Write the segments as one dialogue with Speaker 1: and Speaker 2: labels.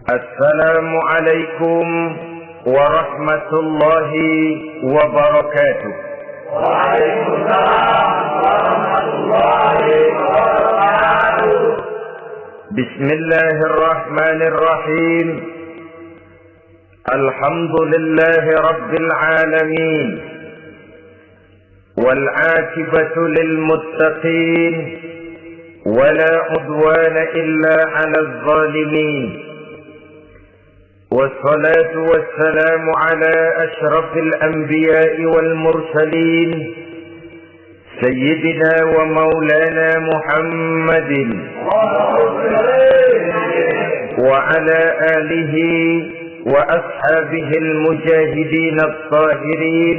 Speaker 1: Assalamualaikum warahmatullahi wabarakatuh.
Speaker 2: Waalaikumsalam warahmatullahi wabarakatuh.
Speaker 1: Bismillahirrahmanirrahim. Alhamdulillahi rabbil alamin. Wal 'aqibatu lil muttaqin. ولا عدوان إلا على الظالمين والصلاة والسلام على أشرف الأنبياء والمرسلين سيدنا ومولانا محمد وعلى آله وأصحابه المجاهدين الطاهرين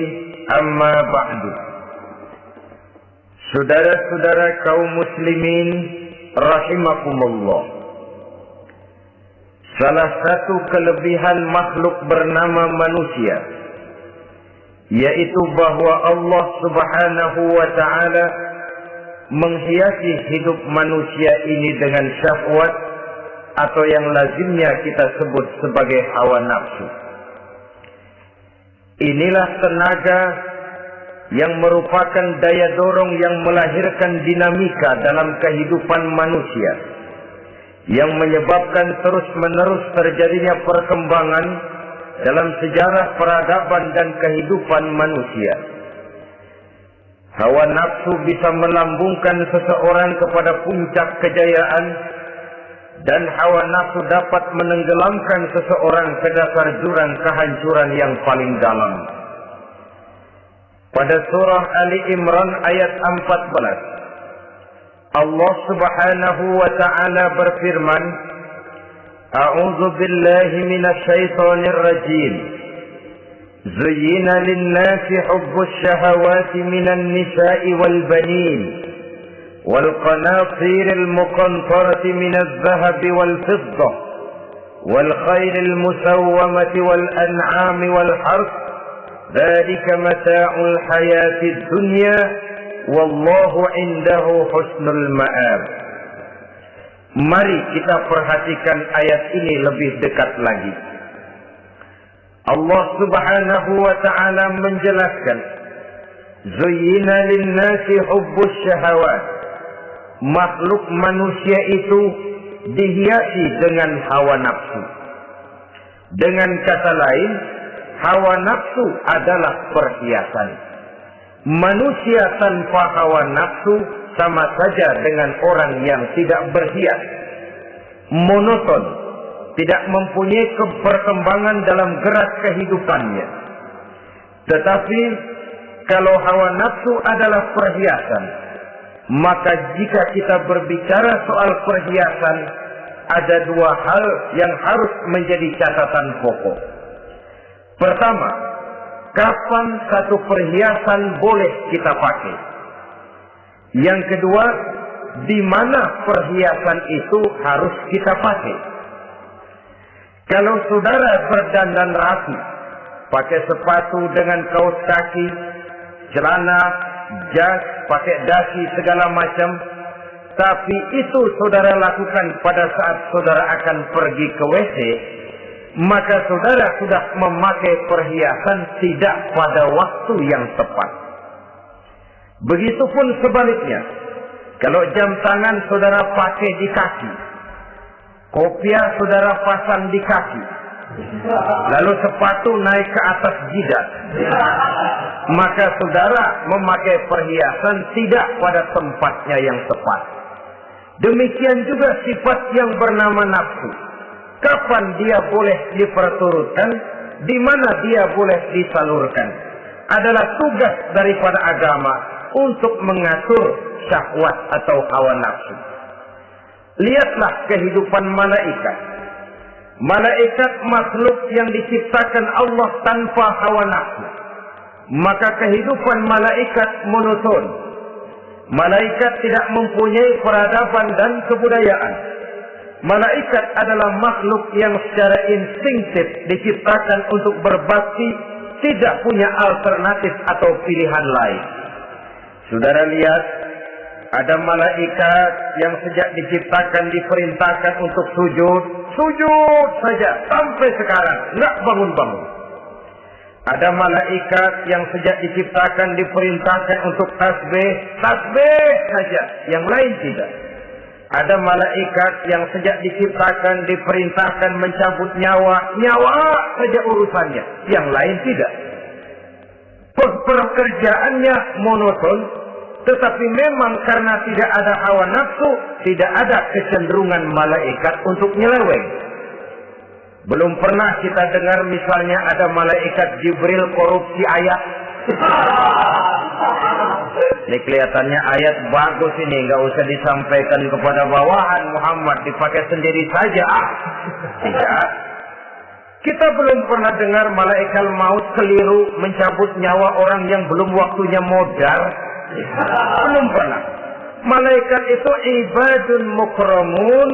Speaker 1: أما بعد. Saudara-saudara kaum muslimin rahimakumullah. Salah satu kelebihan makhluk bernama manusia, yaitu bahwa Allah Subhanahu wa ta'ala menghiasi hidup manusia ini dengan syahwat atau yang lazimnya kita sebut sebagai hawa nafsu. Inilah tenaga yang merupakan daya dorong yang melahirkan dinamika dalam kehidupan manusia, yang menyebabkan terus-menerus terjadinya perkembangan dalam sejarah peradaban dan kehidupan manusia. Hawa nafsu bisa melambungkan seseorang kepada puncak kejayaan, dan hawa nafsu dapat menenggelamkan seseorang ke dasar jurang kehancuran yang paling dalam. Pada surah Ali Imran ayat 14, Allah Subhanahu wa ta'ala berfirman, A'udzu billahi minasy syaithanir rajim. Zuyyina lin-nasi hubbus syahawati minan nisa'i wal banin wal qanatiril muqantarati minadh dhahabi wal fiddah wal khairil musawwamati wal an'ami wal harth. Dzalika mata'ul hayatid dunya wallahu 'indahu husnul ma'ab. Mari kita perhatikan ayat ini lebih dekat lagi. Allah Subhanahu wa ta'ala menjelaskan, Zuyyina lin-nasi hubbus syahawat. Makhluk manusia itu dihiasi dengan hawa nafsu. Dengan kata lain, hawa nafsu adalah perhiasan. Manusia tanpa hawa nafsu sama saja dengan orang yang tidak berhias, monoton, tidak mempunyai perkembangan dalam gerak kehidupannya. Tetapi kalau hawa nafsu adalah perhiasan, maka jika kita berbicara soal perhiasan, ada dua hal yang harus menjadi catatan pokok. Pertama, kapan satu perhiasan boleh kita pakai? Yang kedua, di mana perhiasan itu harus kita pakai? Kalau saudara berdandan rapi, pakai sepatu dengan kaos kaki, celana, jas, pakai dasi segala macam, tapi itu saudara lakukan pada saat saudara akan pergi ke WC, maka saudara sudah memakai perhiasan tidak pada waktu yang tepat. Begitupun sebaliknya, kalau jam tangan saudara pakai di kaki, kopiah saudara pasang di kaki, lalu sepatu naik ke atas jidat, maka saudara memakai perhiasan tidak pada tempatnya yang tepat. Demikian juga sifat yang bernama nafsu. Kapan dia boleh diperturutkan, di mana dia boleh disalurkan, adalah tugas daripada agama untuk mengatur syahwat atau hawa nafsu. Lihatlah kehidupan malaikat. Malaikat makhluk yang diciptakan Allah tanpa hawa nafsu. Maka kehidupan malaikat monoton. Malaikat tidak mempunyai peradaban dan kebudayaan. Malaikat adalah makhluk yang secara instinktif diciptakan untuk berbakti, tidak punya alternatif atau pilihan lain. Saudara lihat, Ada malaikat yang sejak diciptakan diperintahkan untuk sujud. Sujud saja sampai sekarang, nggak bangun-bangun. Ada malaikat yang sejak diciptakan diperintahkan untuk tasbih. Tasbih saja, yang lain tidak. Ada malaikat yang sejak diciptakan diperintahkan mencabut nyawa. Nyawa saja urusannya, yang lain tidak. Pekerjaannya monoton, tetapi memang karena tidak ada hawa nafsu, tidak ada kecenderungan malaikat untuk nyeleweng. Belum pernah kita dengar misalnya ada malaikat Jibril korupsi ayat. Ini kelihatannya ayat bagus ini, nggak usah disampaikan kepada bawahan Muhammad, dipakai sendiri saja. Tidak. Kita belum pernah dengar malaikat maut keliru mencabut nyawa orang yang belum waktunya modal. Belum pernah. Malaikat itu ibadun mukramun,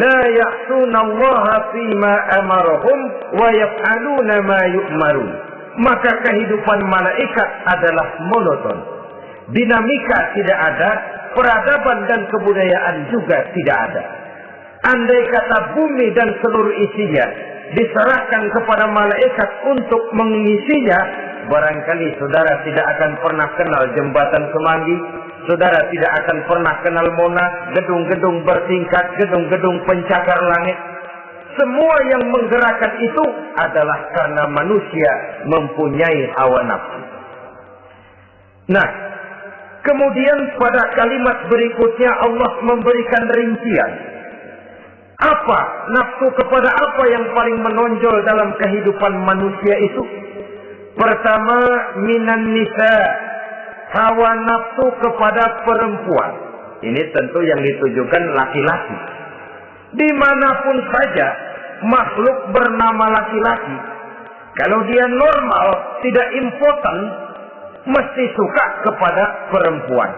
Speaker 1: la ya'sunallaha fima amarahum wa yaf'aluna ma yu'marun. Maka kehidupan malaikat adalah monoton. Dinamika tidak ada, peradaban dan kebudayaan juga tidak ada. Andai kata bumi dan seluruh isinya diserahkan kepada malaikat untuk mengisinya, barangkali saudara tidak akan pernah kenal jembatan Semanggi, saudara tidak akan pernah kenal Monas, gedung-gedung bertingkat, gedung-gedung pencakar langit. Semua yang menggerakkan itu adalah karena manusia mempunyai hawa nafsu. Nah, kemudian pada kalimat berikutnya Allah memberikan rincian. Apa nafsu kepada apa yang paling menonjol dalam kehidupan manusia itu? Pertama, minan nisa, hawa nafsu kepada perempuan. Ini tentu yang ditujukan laki-laki. Dimanapun saja makhluk bernama laki-laki, kalau dia normal, tidak impoten, mesti suka kepada perempuan.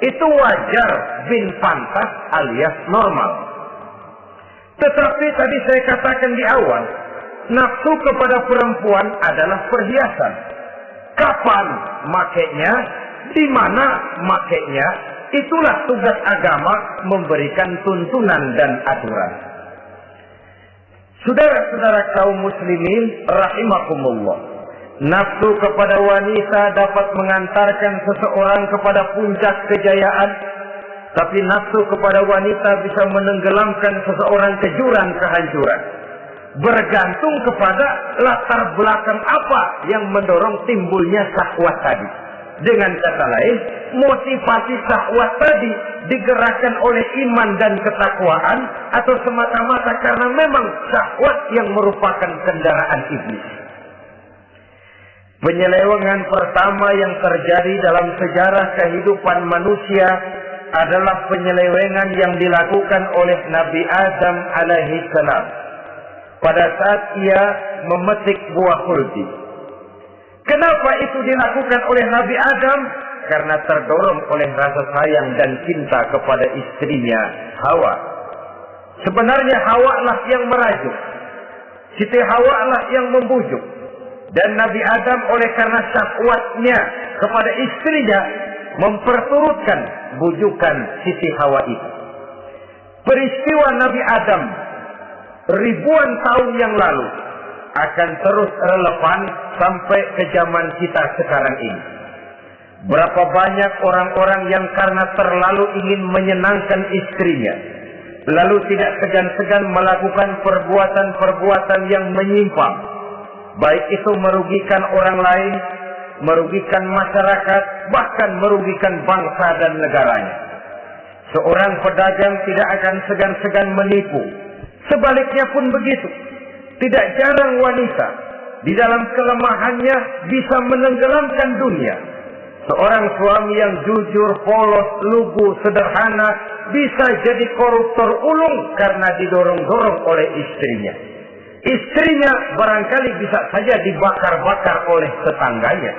Speaker 1: Itu wajar, bin pantas alias normal. Tetapi tadi saya katakan di awal, nafsu kepada perempuan adalah perhiasan. Kapan makainya, di mana makainya, itulah tugas agama memberikan tuntunan dan aturan. Saudara-saudara kaum muslimin rahimakumullah, nafsu kepada wanita dapat mengantarkan seseorang kepada puncak kejayaan, tapi nafsu kepada wanita bisa menenggelamkan seseorang ke jurang kehancuran. Bergantung kepada latar belakang apa yang mendorong timbulnya syahwat tadi. Dengan kata lain, motivasi syahwat tadi digerakkan oleh iman dan ketakwaan, atau semata-mata karena memang syahwat yang merupakan kendaraan iblis. Penyelewengan pertama yang terjadi dalam sejarah kehidupan manusia adalah penyelewengan yang dilakukan oleh Nabi Adam alaihi salam pada saat ia memetik buah khuldi. Kenapa itu dilakukan oleh Nabi Adam? Karena terdorong oleh rasa sayang dan cinta kepada istrinya Hawa. Sebenarnya Hawa lah yang merajuk, Siti Hawa lah yang membujuk, dan Nabi Adam oleh karena syahwatnya kepada istrinya memperturutkan bujukan Siti Hawa itu. Peristiwa Nabi Adam ribuan tahun yang lalu akan terus relevan sampai ke zaman kita sekarang ini. Berapa banyak orang-orang yang karena terlalu ingin menyenangkan istrinya, lalu tidak segan-segan melakukan perbuatan-perbuatan yang menyimpang, baik itu merugikan orang lain, merugikan masyarakat, bahkan merugikan bangsa dan negaranya. Seorang pedagang tidak akan segan-segan menipu. Sebaliknya pun begitu. Tidak jarang wanita di dalam kelemahannya bisa menenggelamkan dunia. Seorang suami yang jujur, polos, lugu, sederhana bisa jadi koruptor ulung karena didorong-dorong oleh istrinya. Istrinya barangkali bisa saja dibakar-bakar oleh tetangganya.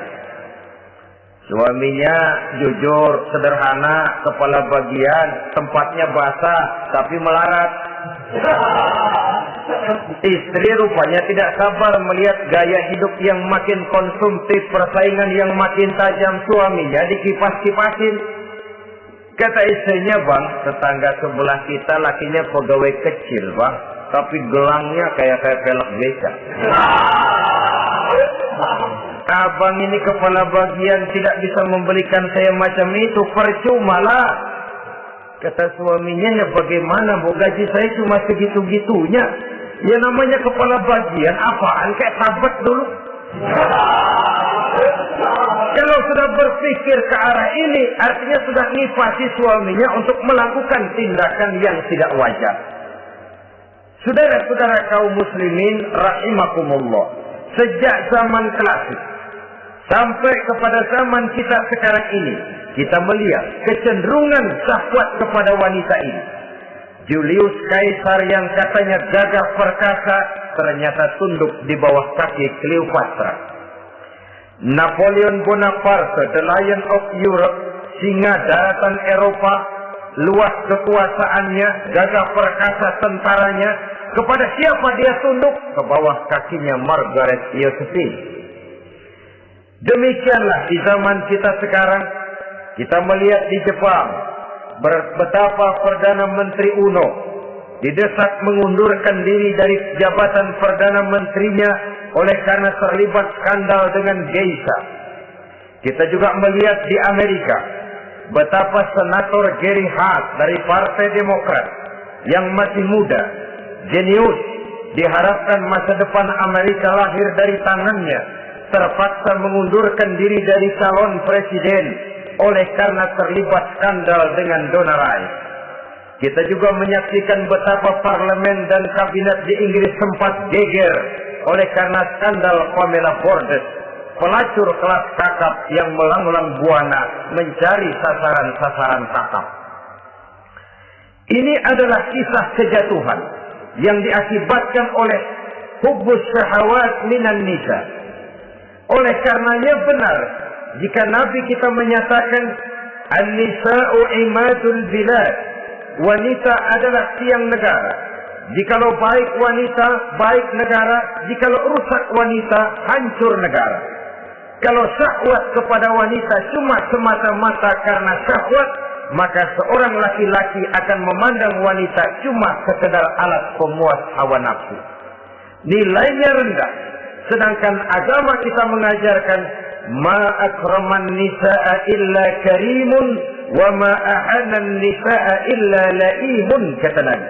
Speaker 1: Suaminya jujur, sederhana, kepala bagian, tempatnya basah tapi melarat. Istri rupanya tidak sabar melihat gaya hidup yang makin konsumtif, persaingan yang makin tajam, suaminya dikipas-kipasin. Kata istrinya, bang, tetangga sebelah kita lakinya pegawai kecil, bang, tapi gelangnya kayak pelek beca. Abang ini kepala bagian tidak bisa membelikan saya macam itu, percuma lah. Kata suaminya, ya bagaimana, bu, gaji saya cuma segitu-gitunya. Ya namanya kepala bagian, apaan, kayak tabat dulu. Kalau sudah berpikir ke arah ini, artinya sudah nifasi suaminya untuk melakukan tindakan yang tidak wajar. Saudara-saudara kaum muslimin rahimakumullah, sejak zaman klasik sampai kepada zaman kita sekarang ini, kita melihat kecenderungan syahwat kepada wanita ini. Julius Caesar yang katanya gagah perkasa ternyata tunduk di bawah kaki Cleopatra. Napoleon Bonaparte, the Lion of Europe, singa daratan Eropa, luas kekuasaannya, gagah perkasa tentaranya, kepada siapa dia tunduk? Ke bawah kakinya Margaret Josephine. Demikianlah di zaman kita sekarang, kita melihat di Jepang, betapa Perdana Menteri Uno didesak mengundurkan diri dari jabatan Perdana Menterinya oleh karena terlibat skandal dengan geisha. Kita juga melihat di Amerika betapa Senator Gary Hart dari Partai Demokrat yang masih muda, jenius, diharapkan masa depan Amerika lahir dari tangannya, terpaksa mengundurkan diri dari calon presiden oleh karena terlibat skandal dengan donor rice. Kita juga menyaksikan betapa parlemen dan kabinet di Inggris sempat geger oleh karena skandal Pamela Bordes, pelacur kelas kakap yang melanglang buana mencari sasaran-sasaran kakap. Ini adalah kisah kejatuhan yang diakibatkan oleh hubbus syahawat minan nisa. Oleh karenanya benar jika Nabi kita menyatakan an-nisa'u imadul bilad, wanita adalah tiang negara. Jikalau baik wanita, baik negara. Jikalau rusak wanita, hancur negara. Kalau syahwat kepada wanita cuma semata-mata karena syahwat, maka seorang laki-laki akan memandang wanita cuma sekedar alat pemuas hawa nafsu. Nilainya rendah. Sedangkan agama kita mengajarkan ma akraman nisa'a illa karimun wa ma ahanan nisa'a illa laimun, kata Nabi.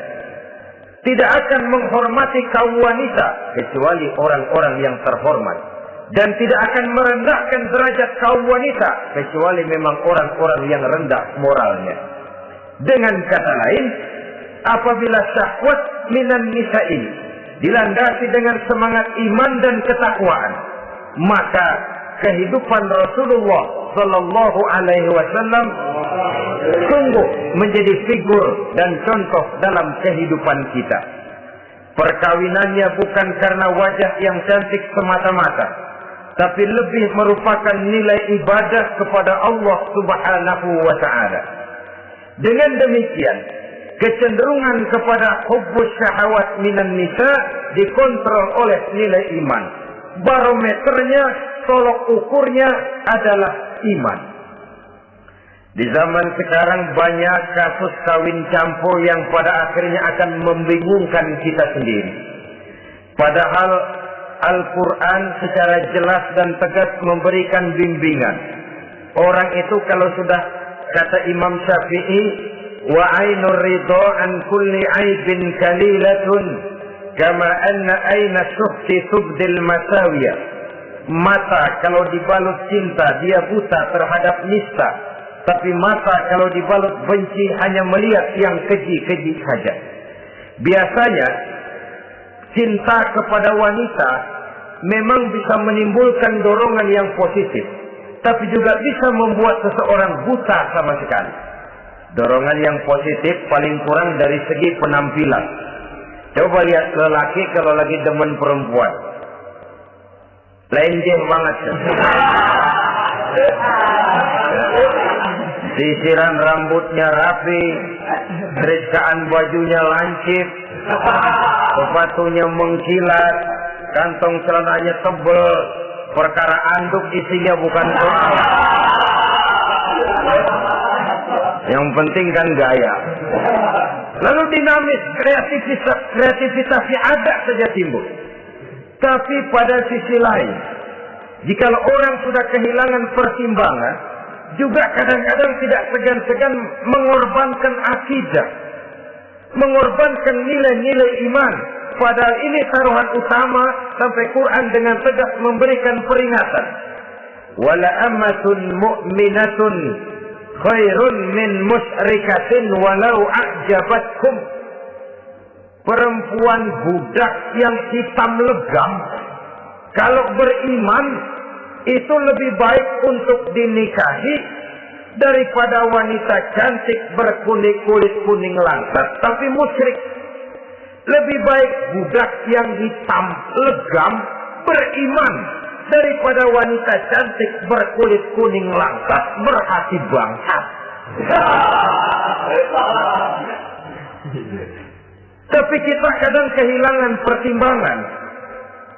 Speaker 1: Tidak akan menghormati kaum wanita kecuali orang-orang yang terhormat, dan tidak akan merendahkan derajat kaum wanita kecuali memang orang-orang yang rendah moralnya. Dengan kata lain, apabila syahwat minan nisa ini dilandasi dengan semangat iman dan ketakwaan, maka kehidupan Rasulullah Sallallahu Alaihi Wasallam sungguh menjadi figur dan contoh dalam kehidupan kita. Perkawinannya bukan karena wajah yang cantik semata-mata, tapi lebih merupakan nilai ibadah kepada Allah Subhanahu wa Ta'ala. Dengan demikian, kecenderungan kepada hubbus syahawat minan nisa dikontrol oleh nilai iman. Barometernya, tolok ukurnya adalah iman. Di zaman sekarang banyak kasus kawin campur yang pada akhirnya akan membingungkan kita sendiri. Padahal Al-Quran secara jelas dan tegas memberikan bimbingan. Orang itu kalau sudah, kata Imam Syafi'i, wa ainur ridha an kulli aibin kalilatun kama anna aina syuhti tubdil masawiya. Mata kalau dibalut cinta dia buta terhadap nista, tapi mata kalau dibalut benci hanya melihat yang keji-keji saja. Biasanya cinta kepada wanita memang bisa menimbulkan dorongan yang positif, tapi juga bisa membuat seseorang buta sama sekali. Dorongan yang positif paling kurang dari segi penampilan. Coba lihat lelaki kalau lagi demen perempuan, lenjeh banget. Sisiran rambutnya rapi, terikaan bajunya lancip, sepatunya mengkilat, kantong celananya tebel, perkara anduk isinya bukan soal. Yang penting kan gaya. Lalu dinamis, kreativitasnya ada saja timbul. Tapi pada sisi lain, jika orang sudah kehilangan pertimbangan, juga kadang-kadang tidak segan-segan mengorbankan akidah, mengorbankan nilai-nilai iman. Padahal ini taruhan utama, sampai Quran dengan tegas memberikan peringatan. Wala ammatun mu'minatun khairun min musyrikatin walau a'jabatkum. Perempuan budak yang hitam legam, kalau beriman, itu lebih baik untuk dinikahi daripada wanita cantik berkulit kuning langsat tapi musyrik. Lebih baik budak yang hitam legam beriman daripada wanita cantik berkulit kuning langsat berhati bangsat. Tapi kita kadang kehilangan pertimbangan.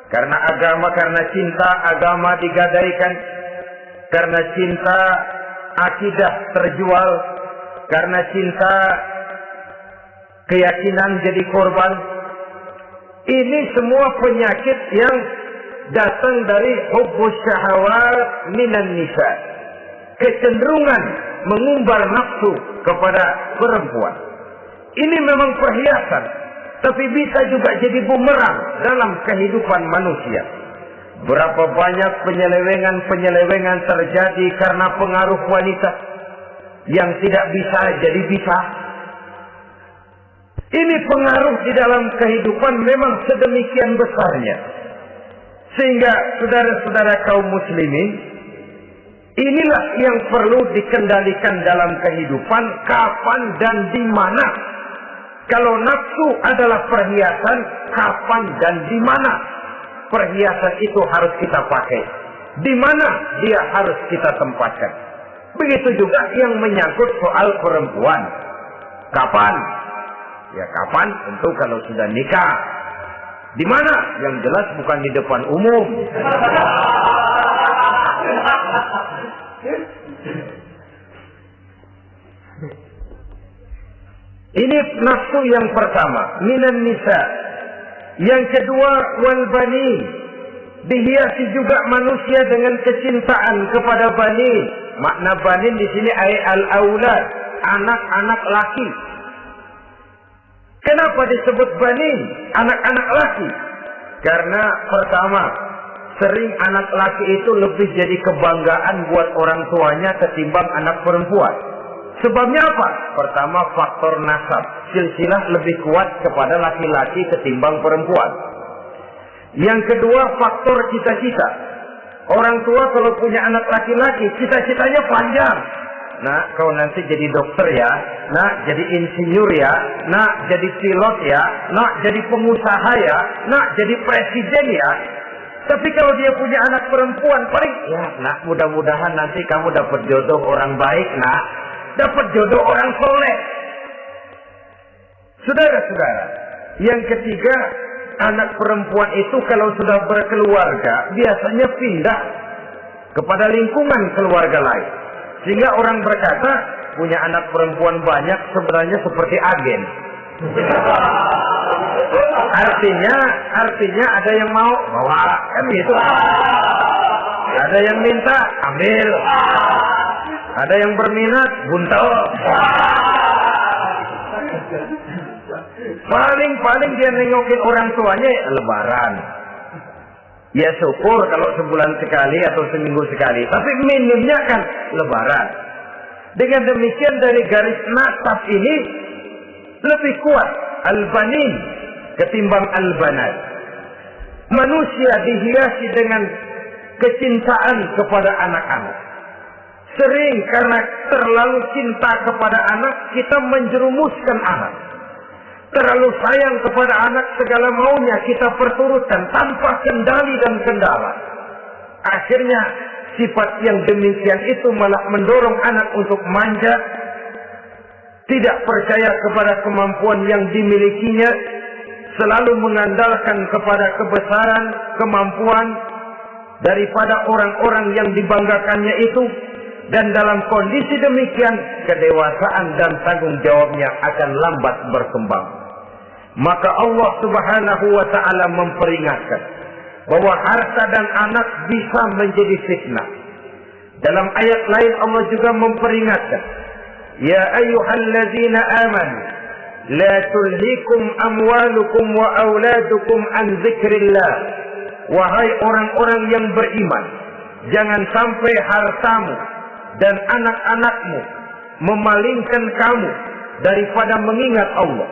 Speaker 1: Karena agama, karena cinta agama digadaikan. Karena cinta akidah terjual. Karena cinta keyakinan jadi korban. Ini semua penyakit yang datang dari hubbus syahawat minan nisa. Kecenderungan mengumbar nafsu kepada perempuan. Ini memang perhiasan, tapi bisa juga jadi bumerang dalam kehidupan manusia. Berapa banyak penyelewengan terjadi karena pengaruh wanita yang tidak bisa jadi bisa. Ini pengaruh di dalam kehidupan memang sedemikian besarnya. Sehingga saudara-saudara kaum muslimin, inilah yang perlu dikendalikan dalam kehidupan, kapan dan di mana. Kalau nafsu adalah perhiasan, kapan dan di mana perhiasan itu harus kita pakai, di mana dia harus kita tempatkan. Begitu juga yang menyangkut soal perempuan. Kapan? Ya kapan? Tentu kalau sudah nikah. Di mana? Yang jelas bukan di depan umum. Ini nafsu yang pertama, minan nisa. Yang kedua, wal bani. Dihiasi juga manusia dengan kecintaan kepada bani. Makna banin di sini al-aulad, anak-anak laki. Kenapa disebut banin, anak-anak laki? Karena pertama, sering anak laki itu lebih jadi kebanggaan buat orang tuanya ketimbang anak perempuan. Sebabnya apa? Pertama, faktor nasab. Silsilah lebih kuat kepada laki-laki ketimbang perempuan. Yang kedua, faktor cita-cita. Orang tua kalau punya anak laki-laki, cita-citanya panjang. Nah, kau nanti jadi dokter ya. Nah, jadi insinyur ya. Nah, jadi pilot ya. Nah, jadi pengusaha ya. Nah, jadi presiden ya. Tapi kalau dia punya anak perempuan, paling ya, nak, mudah-mudahan nanti kamu dapat jodoh orang baik, nak. Dapat jodoh orang soleh. Saudara-saudara, yang ketiga, anak perempuan itu kalau sudah berkeluarga, biasanya pindah kepada lingkungan keluarga lain. Sehingga orang berkata, punya anak perempuan banyak sebenarnya seperti agen. Artinya ada yang mau bawa, kan gitu. Ada yang minta, ambil. Ada yang berminat, buntel. Paling dia nengokin orang tuanya lebaran. Ya syukur kalau sebulan sekali atau seminggu sekali. Tapi minimnya kan lebaran. Dengan demikian dari garis nasab ini lebih kuat al-banin ketimbang al-banat. Manusia dihiasi dengan kecintaan kepada anak-anak. Sering karena terlalu cinta kepada anak, kita menjerumuskan anak. Terlalu sayang kepada anak, segala maunya kita perturutkan tanpa kendali dan kendala. Akhirnya sifat yang demikian itu malah mendorong anak untuk manja, tidak percaya kepada kemampuan yang dimilikinya, selalu mengandalkan kepada kebesaran, kemampuan daripada orang-orang yang dibanggakannya itu. Dan dalam kondisi demikian, kedewasaan dan tanggung jawabnya akan lambat berkembang. Maka Allah Subhanahu wa ta'ala memperingatkan bahwa harta dan anak bisa menjadi fitnah. Dalam ayat lain Allah juga memperingatkan, ya ayyuhalladzina amanu la tulhikum amwalukum wa auladukum an dzikrillah. Wahai orang-orang yang beriman, jangan sampai hartamu dan anak-anakmu memalingkan kamu daripada mengingat Allah.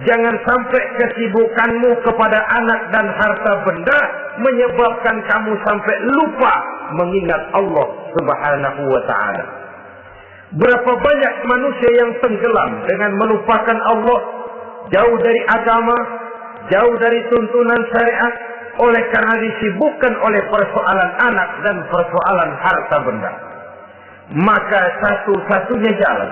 Speaker 1: Jangan sampai kesibukanmu kepada anak dan harta benda menyebabkan kamu sampai lupa mengingat Allah Subhanahu wa ta'ala. Berapa banyak manusia yang tenggelam dengan melupakan Allah, jauh dari agama, jauh dari tuntunan syariat, oleh karena disibukkan oleh persoalan anak dan persoalan harta benda. Maka satu-satunya jalan,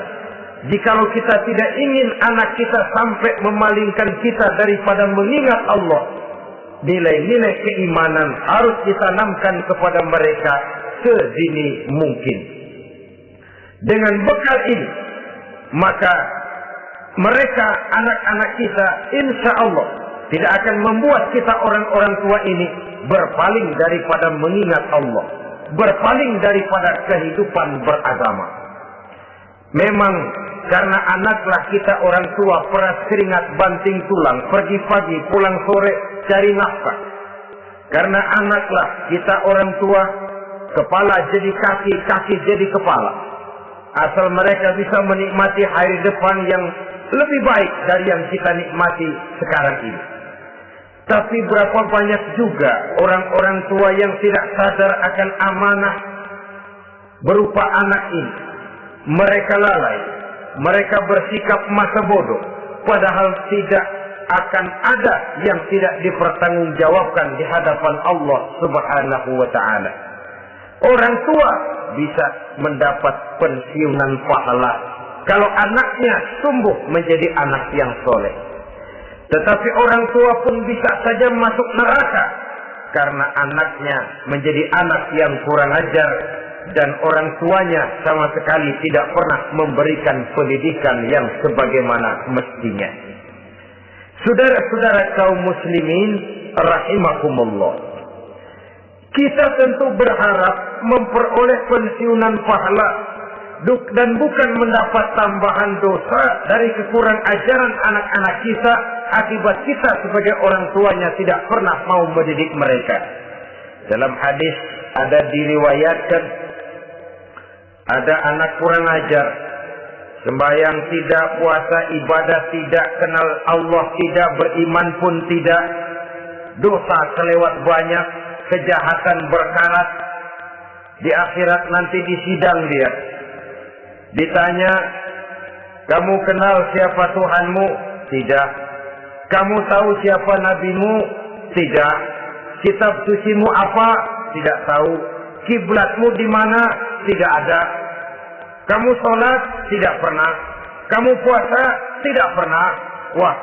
Speaker 1: jikalau kita tidak ingin anak kita sampai memalingkan kita daripada mengingat Allah, nilai-nilai keimanan harus ditanamkan kepada mereka sedini mungkin. Dengan bekal ini, maka mereka, anak-anak kita, insya Allah tidak akan membuat kita orang-orang tua ini berpaling daripada mengingat Allah, berpaling daripada kehidupan beragama. Memang karena anaklah kita orang tua peras keringat banting tulang, pergi pagi pulang sore cari nafkah. Karena anaklah kita orang tua kepala jadi kaki, kaki jadi kepala. Asal mereka bisa menikmati hari depan yang lebih baik dari yang kita nikmati sekarang ini. Tapi berapa banyak juga orang-orang tua yang tidak sadar akan amanah berupa anak ini. Mereka lalai, mereka bersikap masa bodoh, padahal tidak akan ada yang tidak dipertanggungjawabkan di hadapan Allah Subhanahu wa ta'ala. Orang tua bisa mendapat pensiunan pahala kalau anaknya tumbuh menjadi anak yang soleh. Tetapi orang tua pun bisa saja masuk neraka karena anaknya menjadi anak yang kurang ajar dan orang tuanya sama sekali tidak pernah memberikan pendidikan yang sebagaimana mestinya. Saudara-saudara kaum muslimin rahimakumullah, kita tentu berharap memperoleh pensiunan pahala dan bukan mendapat tambahan dosa dari kekurang ajaran anak-anak kita akibat kita sebagai orang tuanya tidak pernah mau mendidik mereka. Dalam hadis ada diriwayatkan, ada anak kurang ajar, sembahyang tidak, puasa ibadah tidak, kenal Allah tidak, beriman pun tidak, dosa kelewat banyak, kejahatan berkarat. Di akhirat nanti disidang dia, ditanya, kamu kenal siapa Tuhanmu? Tidak. Kamu tahu siapa nabimu? Tidak. Kitab sucimu apa? Tidak tahu. Kiblatmu di mana? Tidak ada. Kamu sholat? Tidak pernah. Kamu puasa? Tidak pernah. Wah,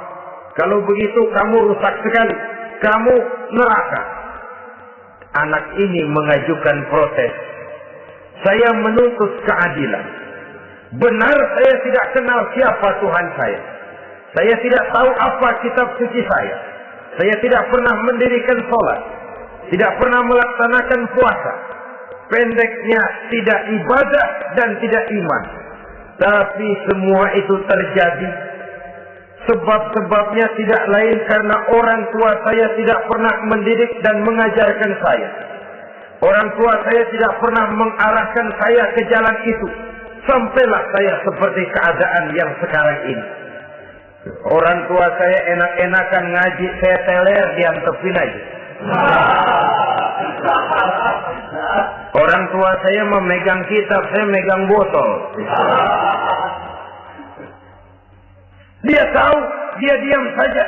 Speaker 1: kalau begitu kamu rusak sekali. Kamu neraka. Anak ini mengajukan protes. Saya menuntut keadilan. Benar saya tidak kenal siapa Tuhan saya. Saya tidak tahu apa kitab suci saya. Saya tidak pernah mendirikan sholat. Tidak pernah melaksanakan puasa. Pendeknya tidak ibadah dan tidak iman. Tapi semua itu terjadi. Sebab-sebabnya tidak lain karena orang tua saya tidak pernah mendidik dan mengajarkan saya. Orang tua saya tidak pernah mengarahkan saya ke jalan itu. Sampailah saya seperti keadaan yang sekarang ini. Orang tua saya enak-enakan ngaji, saya teler diantepin aja. Orang tua saya memegang kitab, saya megang botol. Dia tahu, dia diam saja.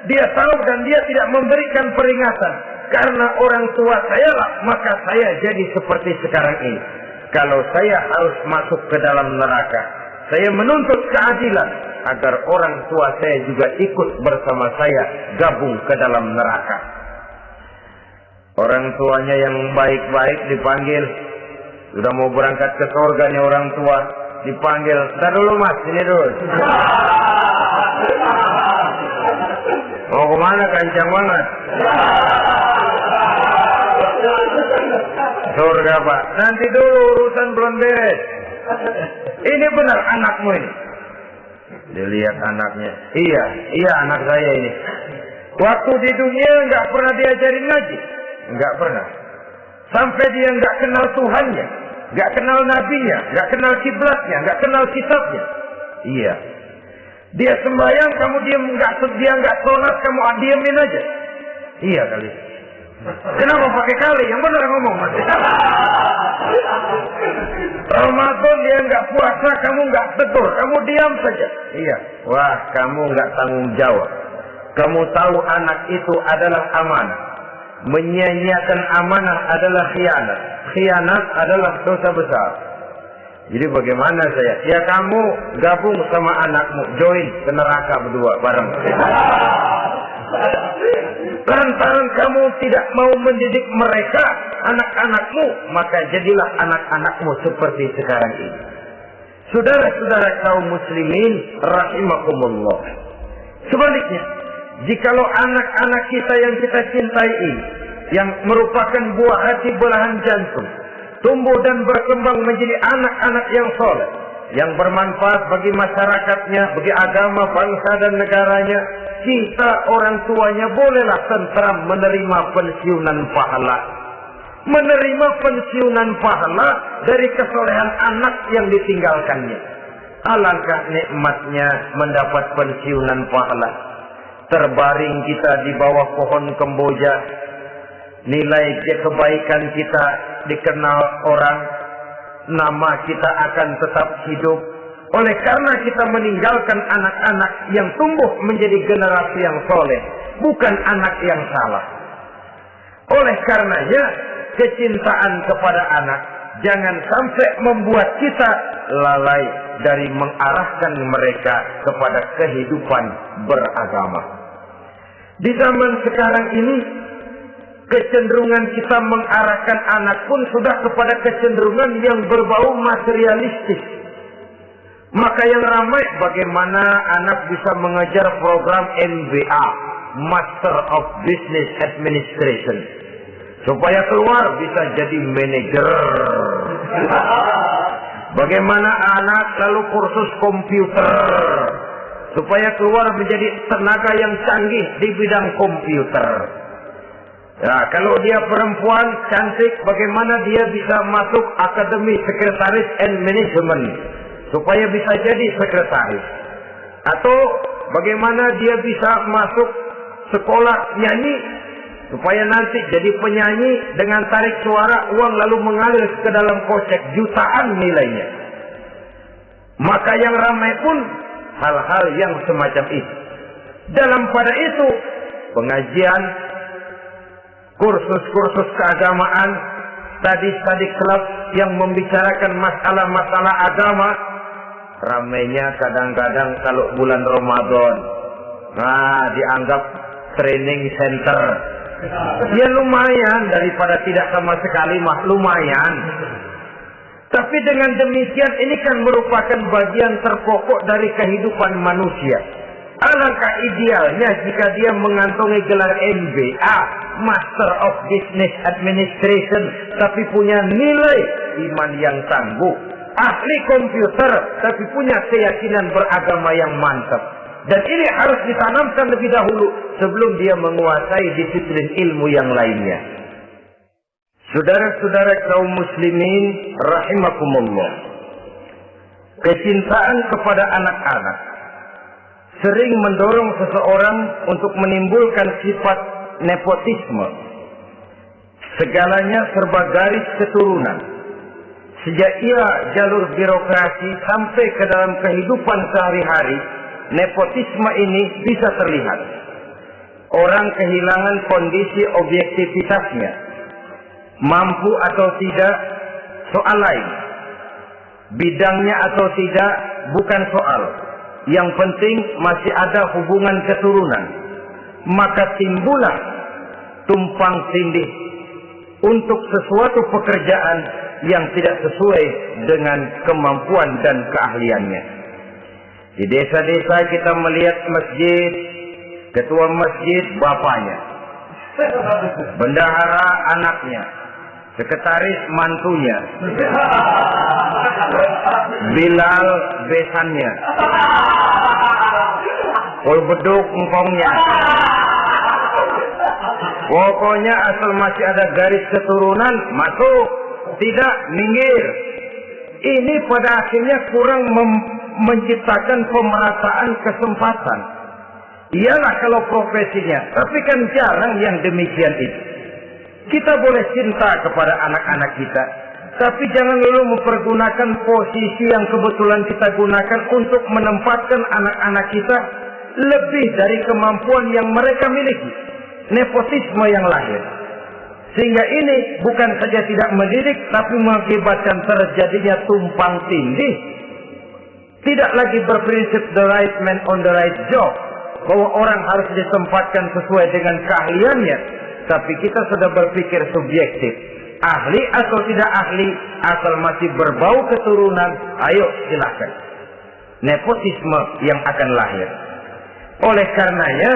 Speaker 1: Dia tahu dan dia tidak memberikan peringatan. Karena orang tua saya lah, maka saya jadi seperti sekarang ini. Kalau saya harus masuk ke dalam neraka, saya menuntut keadilan agar orang tua saya juga ikut bersama saya gabung ke dalam neraka. Orang tuanya yang baik-baik dipanggil, Sudah mau berangkat ke surga nih orang tua, dipanggil, "Ntar dulu mas, sini dulu." Mau kemana, kencang banget? Surga pak, nanti dulu urusan belum beres. Ini benar anakmu ini. Dilihat anaknya, iya anak saya ini. Waktu di dunia nggak pernah diajarin ngaji, nggak pernah. Sampai dia nggak kenal Tuhannya, nggak kenal nabinya, nggak kenal kiblatnya, nggak kenal kitabnya. Iya. Dia sembahyang, kamu dia nggak sholat, kamu diemin aja. Iya kali. Kenapa pakai kali? Yang benar ngomong mas. Ramadan dia nggak puasa, kamu nggak tegur, kamu diam saja. Iya. Wah, kamu nggak tanggung jawab. Kamu tahu anak itu adalah amanah. Menyia-nyiakan amanah adalah khianat. Khianat adalah dosa besar. Jadi bagaimana saya? Ya kamu gabung sama anakmu, join ke neraka berdua bareng. Lantaran kamu tidak mau mendidik mereka, anak-anakmu, maka jadilah anak-anakmu seperti sekarang ini. Saudara-saudara kaum muslimin rahimakumullah. Sebaliknya, jikalau anak-anak kita yang kita cintai ini, yang merupakan buah hati belahan jantung, tumbuh dan berkembang menjadi anak-anak yang soleh, yang bermanfaat bagi masyarakatnya, bagi agama, bangsa dan negaranya, kita orang tuanya bolehlah tentram menerima pensiunan pahala. Menerima pensiunan pahala dari kesolehan anak yang ditinggalkannya. Alangkah nikmatnya mendapat pensiunan pahala. Terbaring kita di bawah pohon kemboja, nilai kebaikan kita dikenal orang, nama kita akan tetap hidup. Oleh karena kita meninggalkan anak-anak yang tumbuh menjadi generasi yang soleh, bukan anak yang salah. Oleh karenanya, kecintaan kepada anak jangan sampai membuat kita lalai dari mengarahkan mereka kepada kehidupan beragama. Di zaman sekarang ini, kecenderungan kita mengarahkan anak pun sudah kepada kecenderungan yang berbau materialistis. Maka yang ramai bagaimana anak bisa mengejar program MBA, Master of Business Administration, supaya keluar bisa jadi manajer. Bagaimana anak lalu kursus komputer, supaya keluar menjadi tenaga yang canggih di bidang komputer. Ya, kalau dia perempuan cantik, bagaimana dia bisa masuk Akademi Sekretaris and Management, supaya bisa jadi sekretaris. Atau bagaimana dia bisa masuk sekolah nyanyi, supaya nanti jadi penyanyi dengan tarik suara, uang lalu mengalir ke dalam kocek jutaan nilainya. Maka yang ramai pun hal-hal yang semacam itu. Dalam pada itu, pengajian, kursus-kursus keagamaan, study club yang membicarakan masalah-masalah agama, ramainya kadang-kadang kalau bulan Ramadan, dianggap training center. Ya lumayan, daripada tidak sama sekali mah lumayan. Tapi dengan demikian ini kan merupakan bagian terpokok dari kehidupan manusia. Alangkah idealnya jika dia mengantongi gelar MBA, Master of Business Administration, tapi punya nilai iman yang tangguh, ahli komputer, tapi punya keyakinan beragama yang mantap. Dan ini harus ditanamkan lebih dahulu sebelum dia menguasai disiplin ilmu yang lainnya. Saudara-saudara kaum muslimin rahimakumullah, kecintaan kepada anak-anak sering mendorong seseorang untuk menimbulkan sifat nepotisme. Segalanya serba garis keturunan. Sejak ia jalur birokrasi sampai ke dalam kehidupan sehari-hari, nepotisme ini bisa terlihat. Orang kehilangan kondisi objektivitasnya. Mampu atau tidak, soal lain. Bidangnya atau tidak, bukan soal. Yang penting masih ada hubungan keturunan. Maka timbullah tumpang tindih untuk sesuatu pekerjaan yang tidak sesuai dengan kemampuan dan keahliannya. Di desa-desa kita melihat masjid, ketua masjid bapaknya, bendahara anaknya, sekretaris mantunya, Bilal besannya, beduk engkongnya. Pokoknya asal masih ada garis keturunan masuk, tidak minggir. Ini pada akhirnya kurang menciptakan pemerataan kesempatan. Iyalah kalau profesinya, tapi kan jarang yang demikian itu. Kita boleh cinta kepada anak-anak kita, tapi jangan lalu mempergunakan posisi yang kebetulan kita gunakan untuk menempatkan anak-anak kita lebih dari kemampuan yang mereka miliki. Nepotisme yang lahir. Sehingga ini bukan saja tidak mendidik, tapi mengakibatkan terjadinya tumpang tindih. Tidak lagi berprinsip the right man on the right job, bahwa orang harus ditempatkan sesuai dengan keahliannya, tapi kita sudah berpikir subjektif. Ahli atau tidak ahli, asal masih berbau keturunan, ayo silakan. Nepotisme yang akan lahir. Oleh karenanya,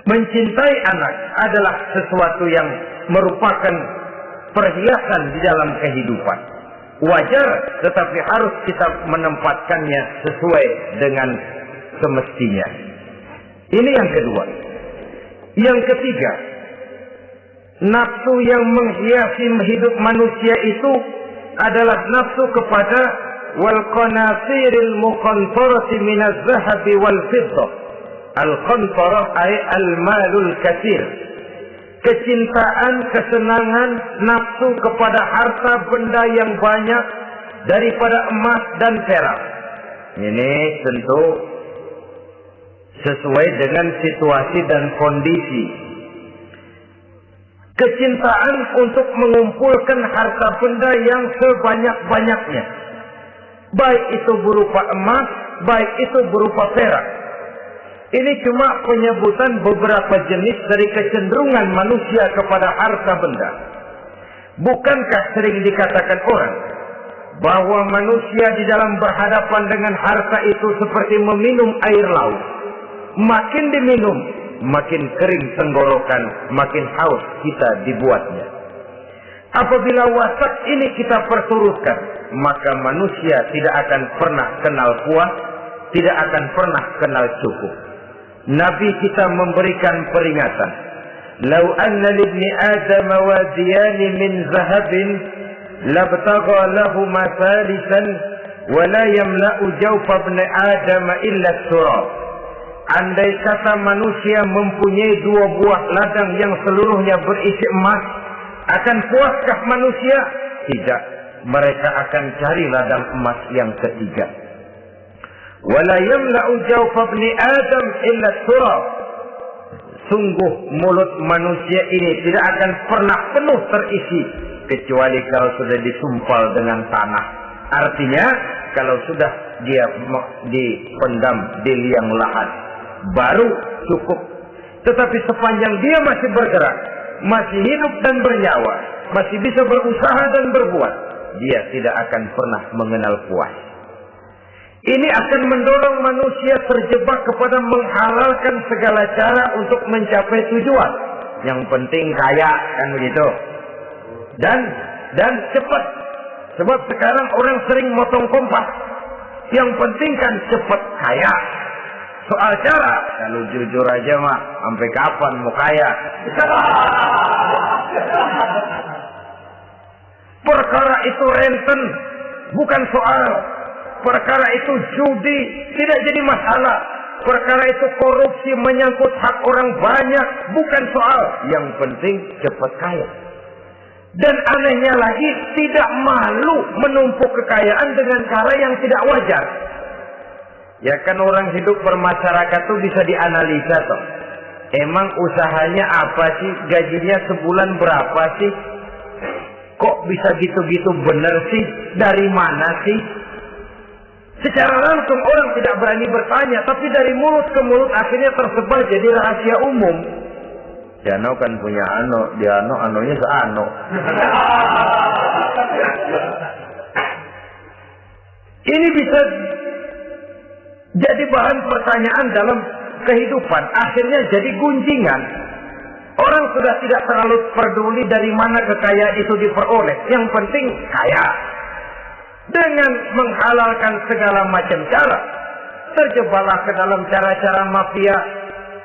Speaker 1: mencintai anak adalah sesuatu yang merupakan perhiasan di dalam kehidupan. Wajar, tetapi harus kita menempatkannya sesuai dengan semestinya. Ini yang kedua. Yang ketiga, nafsu yang menghiasi hidup manusia itu adalah nafsu kepada wal qanatiril muqantarati minaz zahabi wal fiddah. Al-qantarah ay al-malul katsir. Kecintaan, kesenangan, nafsu kepada harta benda yang banyak daripada emas dan perak. Ini tentu sesuai dengan situasi dan kondisi. Kecintaan untuk mengumpulkan harta benda yang sebanyak-banyaknya. Baik itu berupa emas, baik itu berupa perak. Ini cuma penyebutan beberapa jenis dari kecenderungan manusia kepada harta benda. Bukankah sering dikatakan orang bahwa manusia di dalam berhadapan dengan harta itu seperti meminum air laut. Makin diminum, makin kering tenggorokan, makin haus kita dibuatnya. Apabila watak ini kita perturutkan, maka manusia tidak akan pernah kenal puas, tidak akan pernah kenal cukup. Nabi kita memberikan peringatan. Lau anna libni Adam wadiyan min zahabin labtagha lahu masalisan wa la yamla'u jawfa ibni Adam illa turab. Andai kata manusia mempunyai dua buah ladang yang seluruhnya berisi emas, akan puaskah manusia? Tidak. Mereka akan cari ladang emas yang ketiga. Wala yamla'u jawfa ibni Adam illa turab. Sungguh mulut manusia ini tidak akan pernah penuh terisi kecuali kalau sudah disumpal dengan tanah. Artinya kalau sudah dia dipendam di liang lahat baru cukup. Tetapi sepanjang dia masih bergerak, masih hidup dan bernyawa, masih bisa berusaha dan berbuat, dia tidak akan pernah mengenal puas. Ini akan mendorong manusia terjebak kepada menghalalkan segala cara untuk mencapai tujuan. Yang penting kaya, kan begitu. Dan cepat. Sebab sekarang orang sering motong kompas. Yang penting kan cepat kaya. Soal cara, kalau jujur aja mah, sampai kapan mau kaya? Perkara itu renten, bukan soal. Perkara itu judi, tidak jadi masalah. Perkara itu korupsi menyangkut hak orang banyak, bukan soal. Yang penting cepat kaya. Dan anehnya lagi, tidak malu menumpuk kekayaan dengan cara yang tidak wajar. Ya kan orang hidup bermasyarakat tuh bisa dianalisa toh. Emang usahanya apa sih? Gajinya sebulan berapa sih? Kok bisa gitu-gitu bener sih? Dari mana sih? Secara langsung orang tidak berani bertanya, tapi dari mulut ke mulut akhirnya tersebar jadi rahasia umum. Jano kan punya ano, dia anonya seano. Ini bisa jadi bahan pertanyaan dalam kehidupan. Akhirnya jadi gunjingan. Orang sudah tidak terlalu peduli dari mana kekayaan itu diperoleh. Yang penting kaya. Dengan menghalalkan segala macam cara. Terjebaklah ke dalam cara-cara mafia.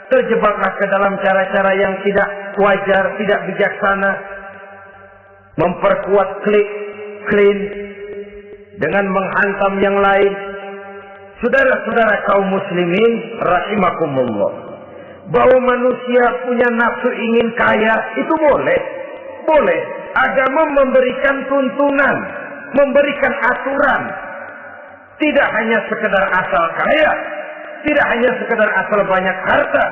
Speaker 1: Terjebaklah ke dalam cara-cara yang tidak wajar, tidak bijaksana. Memperkuat klan dengan menghantam yang lain. Saudara-saudara kaum muslimin rahimakumullah, bahwa manusia punya nafsu ingin kaya itu boleh. Boleh. Agama memberikan tuntunan, memberikan aturan. Tidak hanya sekedar asal kaya, tidak hanya sekedar asal banyak harta.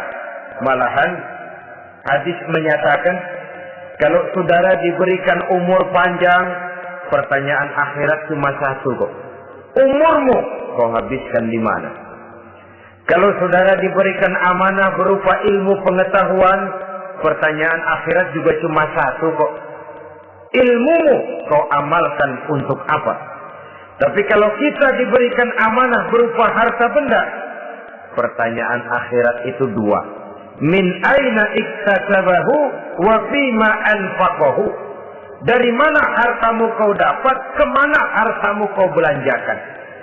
Speaker 1: Malahan hadis menyatakan kalau saudara diberikan umur panjang, pertanyaan akhirat cuma satu kok. Umurmu kau habiskan di mana? Kalau saudara diberikan amanah berupa ilmu pengetahuan, pertanyaan akhirat juga cuma satu kok. Ilmumu kau amalkan untuk apa? Tapi kalau kita diberikan amanah berupa harta benda, pertanyaan akhirat itu dua. Min aina iktasabahu wa fima anfaqahu. Dari mana hartamu kau dapat, kemana hartamu kau belanjakan.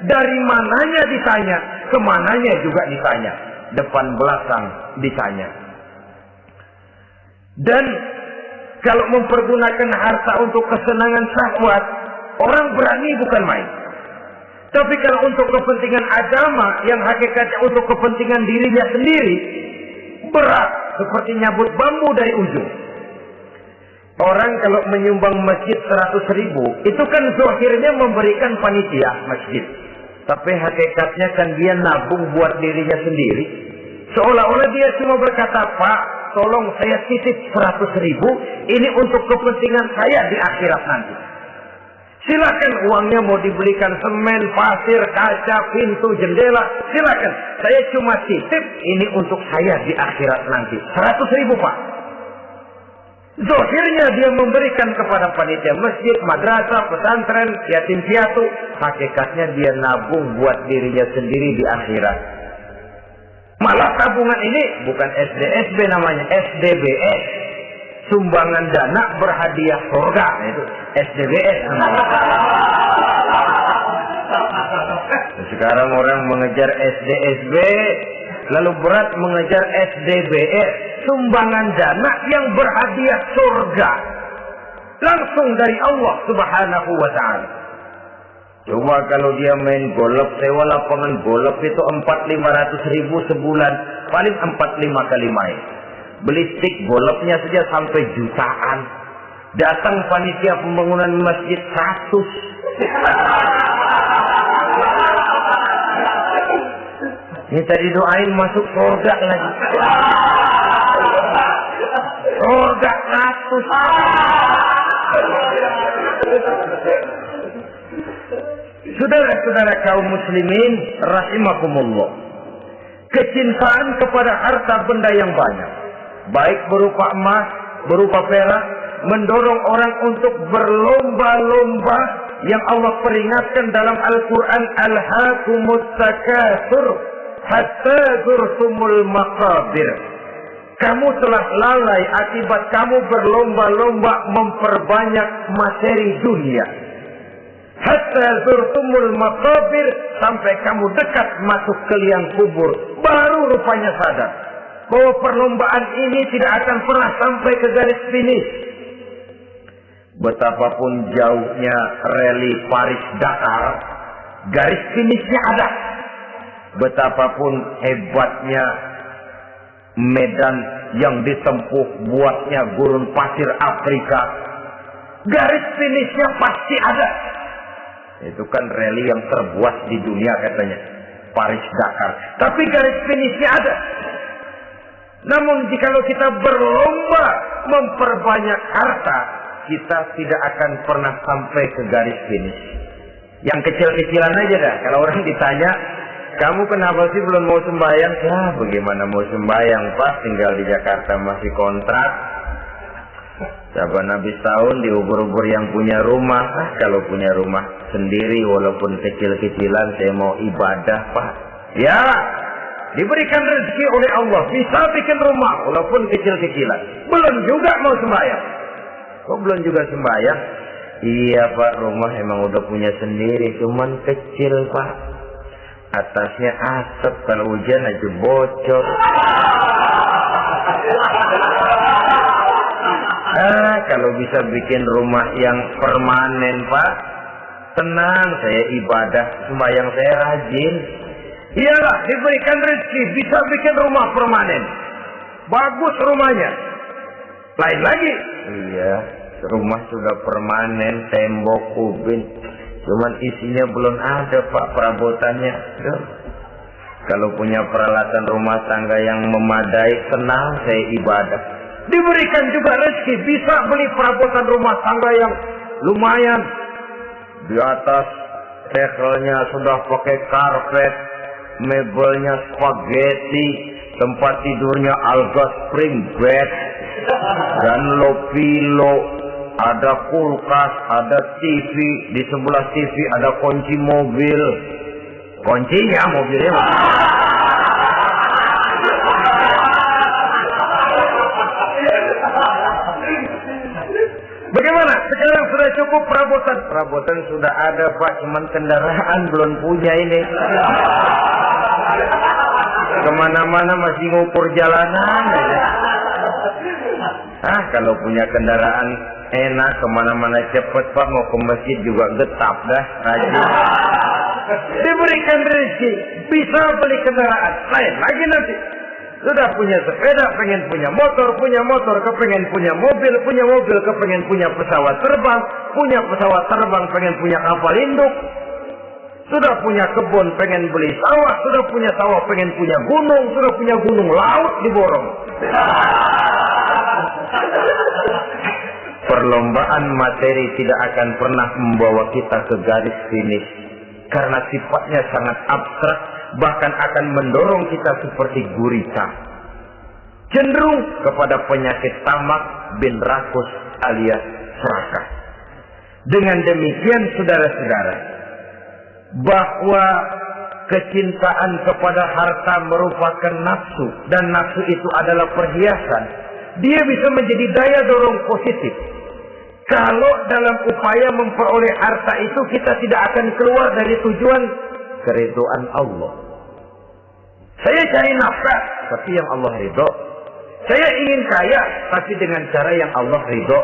Speaker 1: Dari mananya ditanya, kemananya juga ditanya. Depan belakang ditanya. Dan kalau mempergunakan harta untuk kesenangan syahwat, orang berani bukan main. Tapi kalau untuk kepentingan agama, yang hakikatnya untuk kepentingan dirinya sendiri, berat seperti nyabut bambu dari ujung. Orang kalau menyumbang masjid 100.000, itu kan zahirnya memberikan panitia masjid. Tapi hakikatnya kan dia nabung buat dirinya sendiri. Seolah-olah dia cuma berkata, Pak, tolong saya titip 100.000, ini untuk kepentingan saya di akhirat nanti. Silakan uangnya mau dibelikan semen, pasir, kaca, pintu, jendela, silakan. Saya cuma titip, ini untuk saya di akhirat nanti. 100.000 Pak. Zahirnya dia memberikan kepada panitia masjid, madrasah, pesantren, yatim piatu. Hakikatnya dia nabung buat dirinya sendiri di akhirat. Malah tabungan ini bukan SDSB namanya, SDBS. Sumbangan dana berhadiah surga. Itu SDBS namanya. Sekarang orang mengejar SDSB, lalu berat mengejar SDBS. Sumbangan dana yang berhadiah surga. Langsung dari Allah Subhanahu wa ta'ala. Coba kalau dia main golf, sewa lapangan golf itu 400-500 ribu sebulan. Paling 4-5 kali main. Beli stick golfnya saja sampai jutaan. Datang panitia pembangunan masjid 100. Minta didoain masuk surga lagi. Surga 100. Saudara-saudara kaum muslimin rahimakumullah, kecintaan kepada harta benda yang banyak, baik berupa emas, berupa perak, mendorong orang untuk berlomba-lomba yang Allah peringatkan dalam Al-Quran, Alhaakumut takatsur hatta zurtumul maqabir. Kamu telah lalai akibat kamu berlomba-lomba memperbanyak materi dunia. Hatta zurtumul maqabir, sampai kamu dekat masuk ke liang kubur, baru rupanya sadar bahwa perlombaan ini tidak akan pernah sampai ke garis finish. Betapapun jauhnya rally Paris-Dakar, garis finishnya ada. Betapapun hebatnya medan yang ditempuh buatnya gurun pasir Afrika, garis finishnya pasti ada. Itu kan rally yang terbuat di dunia katanya, Paris-Dakar. Tapi garis finishnya ada. Namun jikalau kita berlomba memperbanyak harta, kita tidak akan pernah sampai ke garis finish. Yang kecil-kecilan aja dah. Kalau orang ditanya, kamu kenapa sih belum mau sembahyang? Ya bagaimana mau sembahyang Pak, tinggal di Jakarta masih kontrak. Saban habis tahun diubur-ubur yang punya rumah. Kalau punya rumah sendiri walaupun kecil-kecilan, saya mau ibadah Pak. Ya, diberikan rezeki oleh Allah, bisa bikin rumah walaupun kecil-kecilan. Belum juga mau sembahyang. Kok belum juga sembahyang? Iya Pak, rumah emang udah punya sendiri, cuman kecil Pak. Atasnya asap, kalau hujan aja bocor. Kalau bisa bikin rumah yang permanen Pak, tenang, saya ibadah, sembahyang saya rajin. Iyalah, diberikan rezeki, bisa bikin rumah permanen. Bagus rumahnya. Lain lagi. Iya, rumah sudah permanen, tembok, ubin. Cuman isinya belum ada Pak, perabotannya. Kalau punya peralatan rumah tangga yang memadai, tenang, saya ibadah. Diberikan juga rezeki, bisa beli perabotan rumah tangga yang lumayan. Di atas tekelnya sudah pakai karpet, mebelnya spaghetti, tempat tidurnya alga spring bed, dan pilo, ada kulkas, ada TV, di sebelah TV ada kunci mobil. Kuncinya mobilnya. Bagaimana? Sekarang sudah cukup perabotan. Perabotan sudah ada Pak, cuman kendaraan belum punya ini. Kemana-mana masih ngukur jalanan aja. Kalau punya kendaraan enak, kemana-mana cepet Pak, mau ke masjid juga getap dah, rajin. Diberikan rezeki, bisa beli kendaraan. Lain lagi nanti. Sudah punya sepeda, pengen punya motor, kepengen punya mobil, kepengen punya pesawat terbang, pengen punya kapal induk. Sudah punya kebun, pengen beli sawah, sudah punya sawah, pengen punya gunung, sudah punya gunung, laut diborong. Perlombaan materi tidak akan pernah membawa kita ke garis finish. Karena sifatnya sangat abstrak, bahkan akan mendorong kita seperti gurita. Cenderung kepada penyakit tamak bin rakus alias serakah. Dengan demikian saudara-saudara, bahwa kecintaan kepada harta merupakan nafsu, dan nafsu itu adalah perhiasan, dia bisa menjadi daya dorong positif. Kalau dalam upaya memperoleh harta itu kita tidak akan keluar dari tujuan keridhaan Allah. Saya cari nafkah, tapi yang Allah ridho. Saya ingin kaya, tapi dengan cara yang Allah ridho.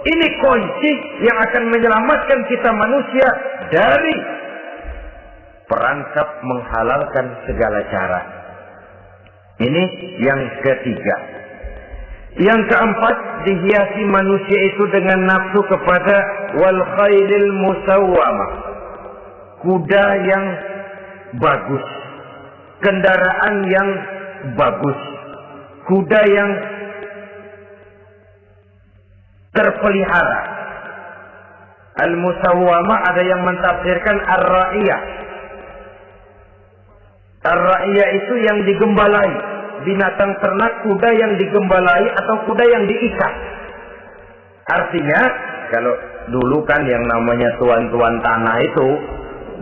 Speaker 1: Ini kunci yang akan menyelamatkan kita manusia dari perangkap menghalalkan segala cara. Ini yang ketiga. Yang keempat, dihiasi manusia itu dengan nafsu kepada wal khailil musawwamah, kuda yang bagus, kendaraan yang bagus, kuda yang terpelihara. Al musawwamah ada yang mentafsirkan ar-ra'iyah. Ar-ra'iyah itu yang digembalai. Binatang ternak, kuda yang digembalai atau kuda yang diikat. Artinya, kalau dulu kan yang namanya tuan-tuan tanah itu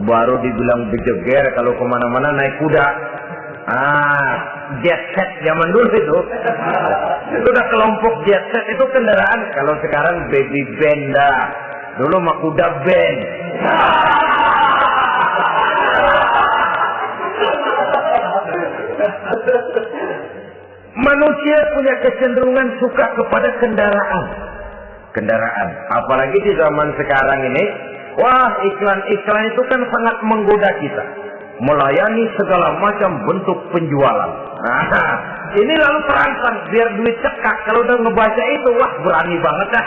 Speaker 1: baru dibilang bejeger kalau kemana-mana naik kuda. Jet set zaman dulu itu. Sudah kelompok jet set itu kendaraan. Kalau sekarang baby band dah. Dulu mah kuda band. Manusia punya kecenderungan suka kepada kendaraan. Apalagi di zaman sekarang ini, wah, iklan-iklan itu kan sangat menggoda kita. Melayani segala macam bentuk penjualan. Ini lalu terangsang biar duit cekak. Kalau udah ngebaca itu, wah, berani banget dah.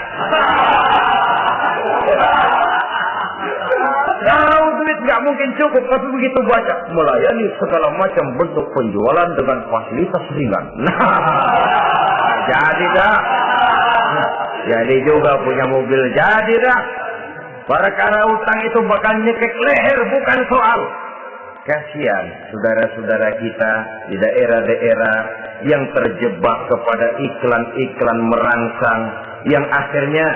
Speaker 1: Tahu duit nggak mungkin cukup, tapi begitu baca melayani segala macam bentuk penjualan dengan fasilitas ringan. Jadi dah. Jadi juga punya mobil, jadi dah. Perkara utang itu bakal nyekek leher, bukan soal. Kasihan saudara-saudara kita di daerah-daerah yang terjebak kepada iklan-iklan merangsang yang akhirnya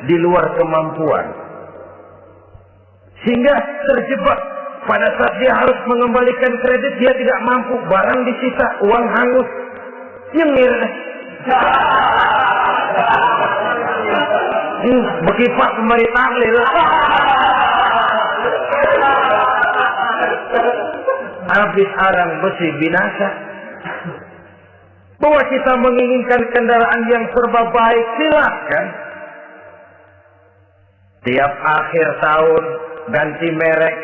Speaker 1: di luar kemampuan. Sehingga terjebak pada saat dia harus mengembalikan kredit, dia tidak mampu, barang disita, uang hangus, nyengir. Bekipak kembali tahlil. Habis arang besi binasa. Bahwa kita menginginkan kendaraan yang serba baik, silakan. Tiap akhir tahun ganti merek,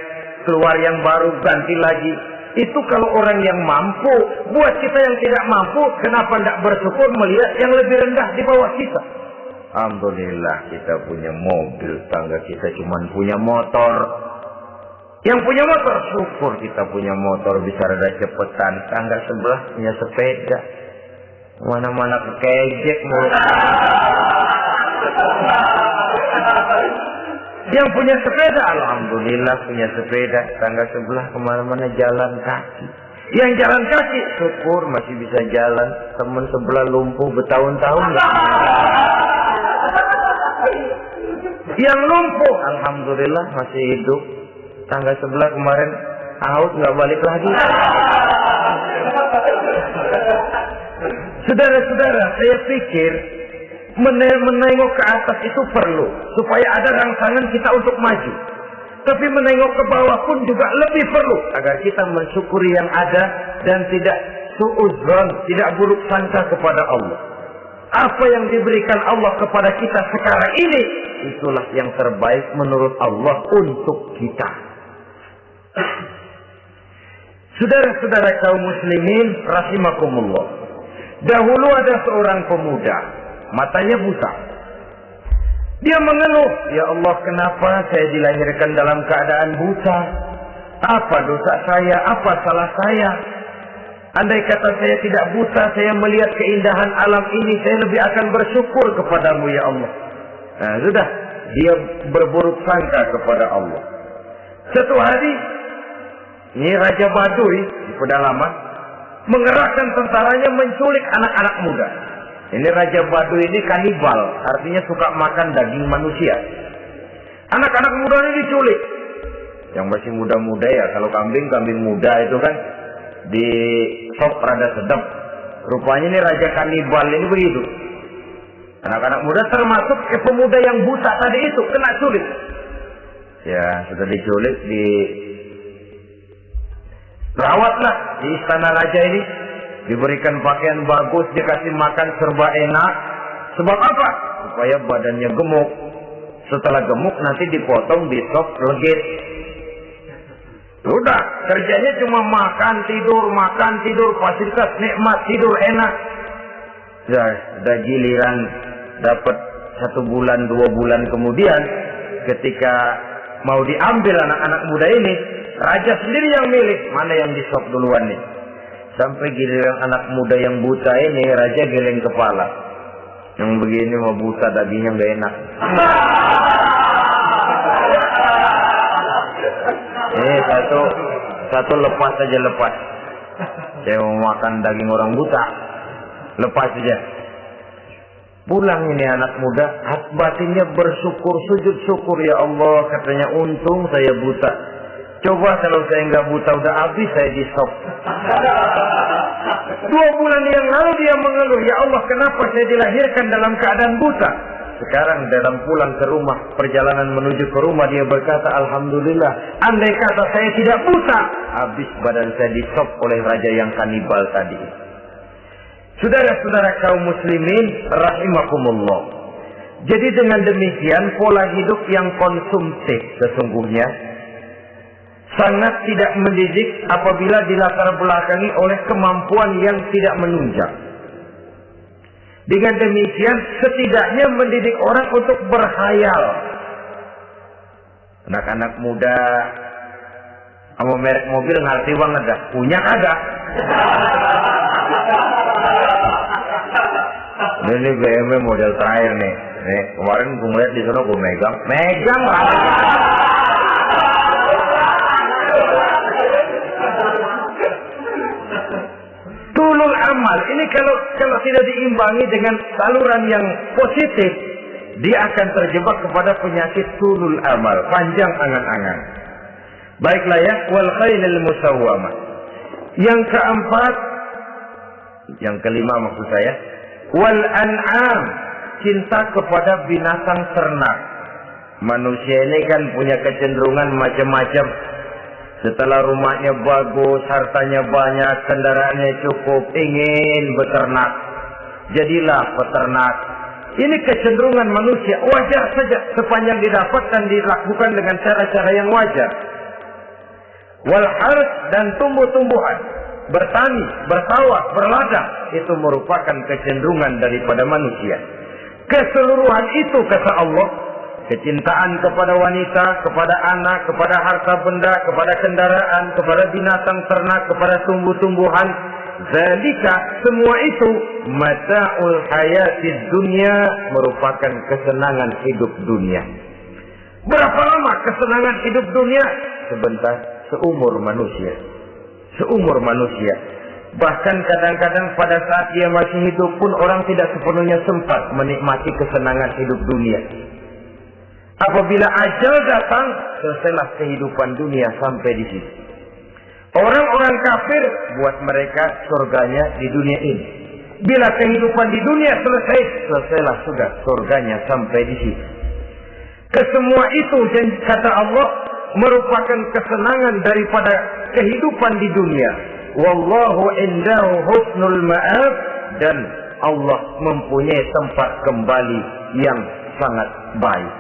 Speaker 1: keluar yang baru, ganti lagi. Itu kalau orang yang mampu. Buat kita yang tidak mampu, kenapa tidak bersyukur melihat yang lebih rendah di bawah kita? Alhamdulillah kita punya mobil, tangga kita cuma punya motor. Yang punya motor, syukur kita punya motor, bisa rada cepetan. Tangga sebelah punya sepeda, mana-mana kekejek mulut. Yang punya sepeda, alhamdulillah punya sepeda. Tangga sebelah kemana-mana jalan kaki. Yang jalan kaki, syukur masih bisa jalan. Teman sebelah lumpuh bertahun-tahun. Yang lumpuh, alhamdulillah masih hidup. Tangga sebelah kemarin out, nggak balik lagi. Saudara-saudara, saya pikir menengok ke atas itu perlu supaya ada rangsangan kita untuk maju. Tapi menengok ke bawah pun juga lebih perlu agar kita mensyukuri yang ada dan tidak suudzon, tidak buruk sangka kepada Allah. Apa yang diberikan Allah kepada kita sekarang ini, itulah yang terbaik menurut Allah untuk kita. Saudara-saudara kaum muslimin rahimakumullah. Dahulu ada seorang pemuda, matanya buta. Dia mengeluh, ya Allah, kenapa saya dilahirkan dalam keadaan buta? Apa dosa saya? Apa salah saya? Andai kata saya tidak buta, saya melihat keindahan alam ini, saya lebih akan bersyukur kepadamu ya Allah. Nah, sudah, dia berburuk sangka kepada Allah. Satu hari, ini Raja Baduy di pedalaman mengerahkan tentaranya menculik anak-anak muda. Ini Raja Baduy ini kanibal, artinya suka makan daging manusia. Anak-anak muda ini diculik. Yang masih muda-muda ya, kalau kambing muda itu kan di sop rada sedap. Rupanya ini Raja kanibal ini begitu. Anak-anak muda termasuk pemuda yang buta tadi itu kena culik. Ya, sudah diculik, rawatlah di istana raja ini, diberikan pakaian bagus, dikasih makan serba enak. Sebab apa? Supaya badannya gemuk. Setelah gemuk nanti dipotong di sop legit. Sudah, kerjanya cuma makan tidur, fasilitas nikmat, tidur enak. Sudah giliran dapat 1 bulan 2 bulan kemudian, ketika mau diambil anak-anak muda ini, raja sendiri yang milih mana yang disop duluan nih. Sampai giliran anak muda yang buta ini, raja geleng kepala. Yang begini mau buta, dagingnya nggak enak. Ini satu lepas saja, lepas. Saya mau makan daging orang buta, lepas saja. Pulang ini anak muda, batinnya bersyukur, sujud syukur, ya Allah, katanya untung saya buta. Coba kalau saya nggak buta udah habis saya di stop. 2 bulan yang lalu dia mengeluh, ya Allah, kenapa saya dilahirkan dalam keadaan buta? Sekarang dalam pulang ke rumah, perjalanan menuju ke rumah, dia berkata, alhamdulillah, andai kata saya tidak buta, habis badan saya di stop oleh raja yang kanibal tadi. Saudara-saudara kaum muslimin rahimakumullah. Jadi dengan demikian pola hidup yang konsumtif sesungguhnya sangat tidak mendidik apabila dilatar belakangi oleh kemampuan yang tidak menunjang. Dengan demikian setidaknya mendidik orang untuk berkhayal. Anak-anak muda sama merek mobil ngerti banget dah, punya ada. Ini BMW model terakhir nih. Nih kemarin gue ngeliat di sana, gue megang lah. Tulul amal ini kalau tidak diimbangi dengan saluran yang positif, dia akan terjebak kepada penyakit tulul amal, panjang angan-angan. Baiklah ya, wal khailil musawwamah. Yang keempat, yang kelima maksud saya, wal an'am, cinta kepada binatang ternak. Manusia ini kan punya kecenderungan macam-macam. Setelah rumahnya bagus, hartanya banyak, kendaraannya cukup, ingin beternak. Jadilah peternak. Ini kecenderungan manusia, wajar saja sepanjang didapat dan dilakukan dengan cara-cara yang wajar. Wal harth, dan tumbuh-tumbuhan, bertani, bersawah, berladang, itu merupakan kecenderungan daripada manusia. Keseluruhan itu kata Allah, kecintaan kepada wanita, kepada anak, kepada harta benda, kepada kendaraan, kepada binatang ternak, kepada tumbuh-tumbuhan, zalika, semua itu mata'ul hayatid dunya, merupakan kesenangan hidup dunia. Berapa lama kesenangan hidup dunia? Sebentar, seumur manusia. Seumur manusia. Bahkan kadang-kadang pada saat dia masih hidup pun orang tidak sepenuhnya sempat menikmati kesenangan hidup dunia. Apabila ajal datang, selesailah kehidupan dunia sampai di situ. Orang-orang kafir, buat mereka surganya di dunia ini. Bila kehidupan di dunia selesai, selesailah sudah surganya sampai di situ. Kesemua itu, kata Allah, merupakan kesenangan daripada kehidupan di dunia. Wallahu indahu husnul ma'ab, dan Allah mempunyai tempat kembali yang sangat baik.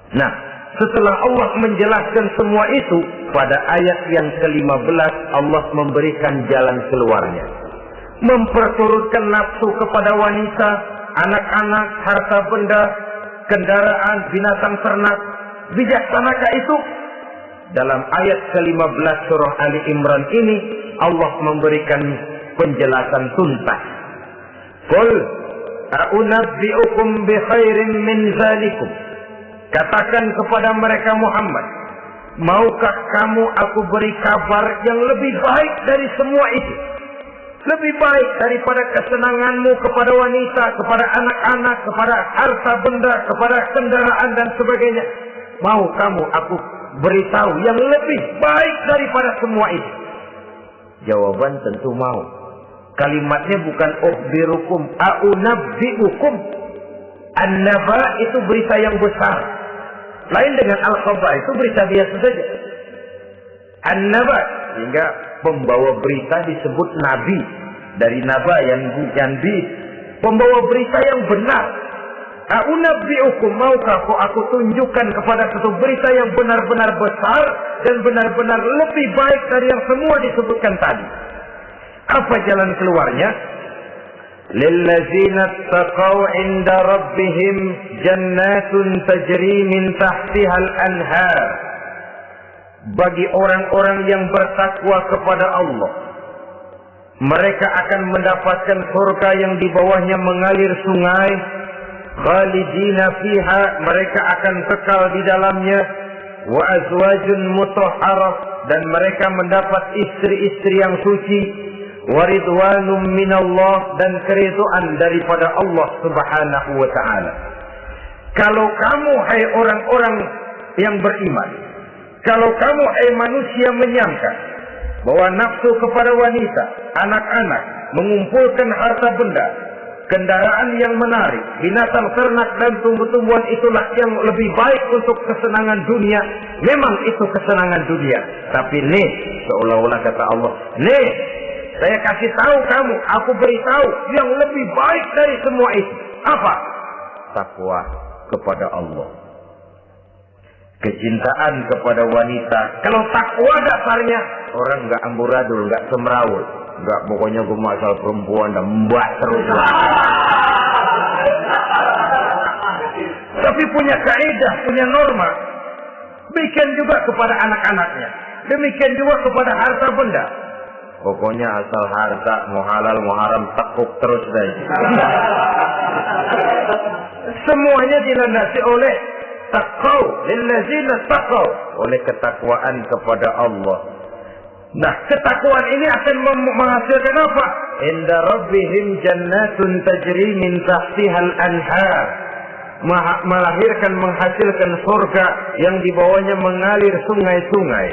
Speaker 1: Nah, setelah Allah menjelaskan semua itu, pada ayat yang ke-15 Allah memberikan jalan keluarnya. Memperturutkan nafsu kepada wanita, anak-anak, harta benda, kendaraan, binatang ternak. Bijaksanakah itu? Dalam ayat ke-15 surah Ali Imran ini, Allah memberikan penjelasan tuntas. Qul a'unabbi'ukum bi khairin min zalikum. Katakan kepada mereka Muhammad, maukah kamu aku beri kabar yang lebih baik dari semua itu? Lebih baik daripada kesenanganmu kepada wanita, kepada anak-anak, kepada harta benda, kepada kendaraan dan sebagainya. Mau kamu aku beritahu yang lebih baik daripada semua itu? Jawaban tentu mau. Kalimatnya bukan ukhbirukum, a'unabbi'ukum. An-naba itu berita yang besar. Lain dengan al-khabar, itu berita biasa saja. An-naba, sehingga pembawa berita disebut nabi. Dari naba yang bi, pembawa berita yang benar. A'unabbi'ukum, maukah aku tunjukkan kepada satu berita yang benar-benar besar dan benar-benar lebih baik dari yang semua disebutkan tadi. Apa jalan keluarnya? Lillazina taqaw 'inda rabbihim jannatun tajri min tahtihal anhar. Bagi orang-orang yang bertakwa kepada Allah, mereka akan mendapatkan surga yang di bawahnya mengalir sungai. Khalidina fiha, mereka akan kekal di dalamnya. Wa azwajun mutahharah, dan mereka mendapat istri-istri yang suci. Waridwanum minallah, dan keridhaan daripada Allah subhanahu wa ta'ala. Kalau kamu hai orang-orang yang beriman, kalau kamu hai manusia menyangka bahwa nafsu kepada wanita, anak-anak, mengumpulkan harta benda, kendaraan yang menarik, binatang ternak dan tumbuh-tumbuhan itulah yang lebih baik untuk kesenangan dunia, memang itu kesenangan dunia. Tapi nih, seolah-olah kata Allah, nih, saya kasih tahu kamu, aku beritahu yang lebih baik dari semua itu. Apa? Takwa kepada Allah. Kecintaan kepada wanita. Kalau takwa dasarnya, orang nggak amburadul, nggak semrawut, nggak pokoknya gue masal perempuan dan mbak terus. Tapi punya kaidah, punya norma. Demikian juga kepada anak-anaknya. Demikian juga kepada harta benda. Pokoknya asal harta, mau halal, mau haram, tekuk terus saja. Semuanya dilandasi oleh taqaw, lillazina taqaw, oleh ketakwaan kepada Allah. Nah, ketakwaan ini akan menghasilkan apa? Inda rabbihim jannatun tajri min tahtihal anhar. melahirkan, menghasilkan surga yang di bawahnya mengalir sungai-sungai.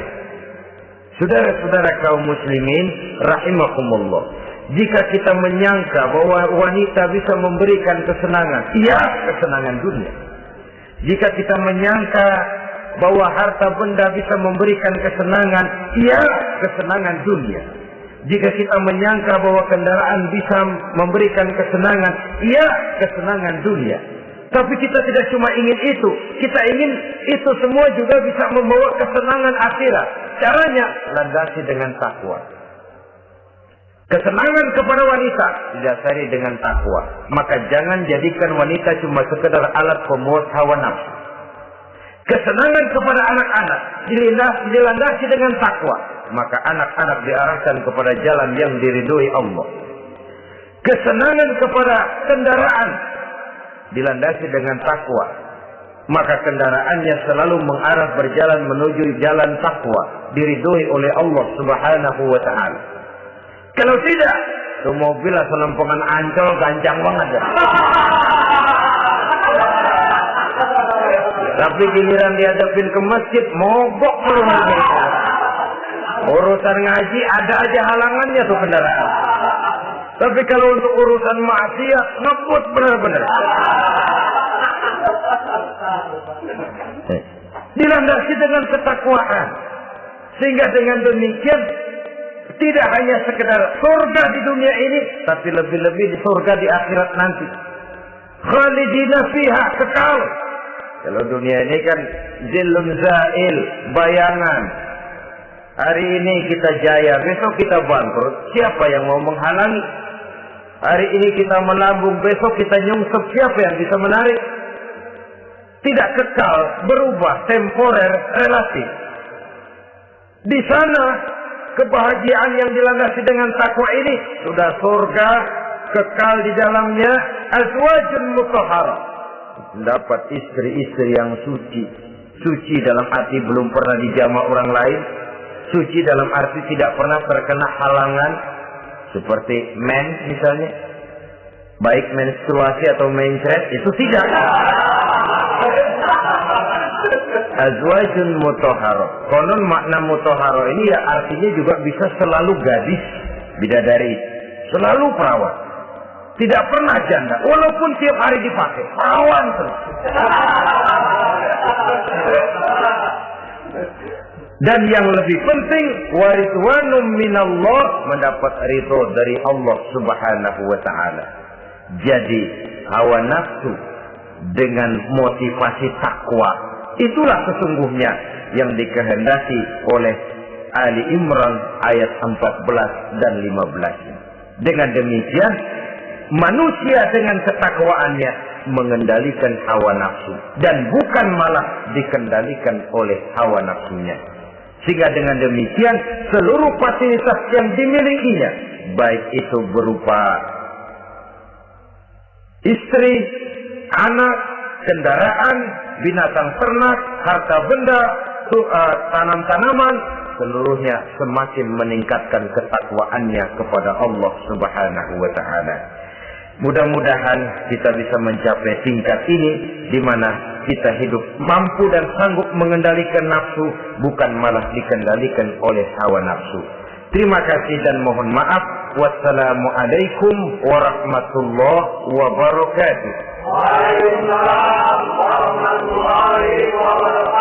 Speaker 1: Saudara-saudara kaum muslimin rahimakumullah, jika kita menyangka bahwa wanita bisa memberikan kesenangan, iya, kesenangan dunia. Jika kita menyangka bahwa harta benda bisa memberikan kesenangan, iya, kesenangan dunia. Jika kita menyangka bahwa kendaraan bisa memberikan kesenangan, iya, kesenangan dunia. Tapi kita tidak cuma ingin itu, kita ingin itu semua juga bisa membawa kesenangan akhirat. Caranya landasi dengan takwa. Kesenangan kepada wanita didasari dengan takwa. Maka jangan jadikan wanita cuma sekedar alat pemuas hawa nafsu. Kesenangan kepada anak-anak dilandasi dengan takwa. Maka anak-anak diarahkan kepada jalan yang diridhoi Allah. Kesenangan kepada kendaraan dilandasi dengan takwa. Maka kendaraannya selalu mengarah berjalan menuju jalan takwa, diridhoi oleh Allah Subhanahu wa taala. Kalau tidak, itu mobil asal lempengan Ancol gancang banget ya. Tapi giliran dihadapin ke masjid, mogok melulu. Urusan ngaji ada aja halangannya tuh kendaraan. Tapi kalau untuk urusan maksiat, ngebut benar-benar. Dilandasi dengan ketakwaan. Sehingga dengan demikian tidak hanya sekedar surga di dunia ini, tapi lebih-lebih di surga di akhirat nanti. Khalidina fiha, kekal. Kalau dunia ini kan zillun zail, bayangan. Hari ini kita jaya, besok kita bangkrut. Siapa yang mau menghalangi? Hari ini kita melambung, besok kita nyungsep. Siapa yang bisa menarik? Tidak kekal, berubah, temporer, relatif. Di sana kebahagiaan yang dilandasi dengan takwa ini sudah surga, kekal di dalamnya, azwajun mutahharah. Dapat istri-istri yang suci. Suci dalam arti belum pernah dijamah orang lain. Suci dalam arti tidak pernah terkena halangan. Seperti men misalnya. Baik menstruasi atau mencret, itu tidak. Azwajun mutahharah. Konon makna mutahharah ini ya artinya juga bisa selalu gadis, bidadari, selalu perawan, tidak pernah janda, walaupun tiap hari dipakai, perawan terus. Dan yang lebih penting, waridwanum minallah, mendapat ridho dari Allah Subhanahu wa taala. Jadi hawa nafsu dengan motivasi takwa, itulah sesungguhnya yang dikehendaki oleh Ali Imran ayat 14 dan 15. Dengan demikian, manusia dengan ketakwaannya mengendalikan hawa nafsu dan bukan malah dikendalikan oleh hawa nafsunya. Sehingga dengan demikian seluruh fasilitas yang dimilikinya, baik itu berupa istri, anak, kendaraan, binatang ternak, harta benda, tanam-tanaman, seluruhnya semakin meningkatkan ketakwaannya kepada Allah Subhanahu wa taala. Mudah-mudahan kita bisa mencapai tingkat ini di mana kita hidup mampu dan sanggup mengendalikan nafsu, bukan malah dikendalikan oleh hawa nafsu. Terima kasih dan mohon maaf. Wassalamualaikum warahmatullahi wabarakatuh.
Speaker 2: Waalaikumsalam warahmatullahi wabarakatuh.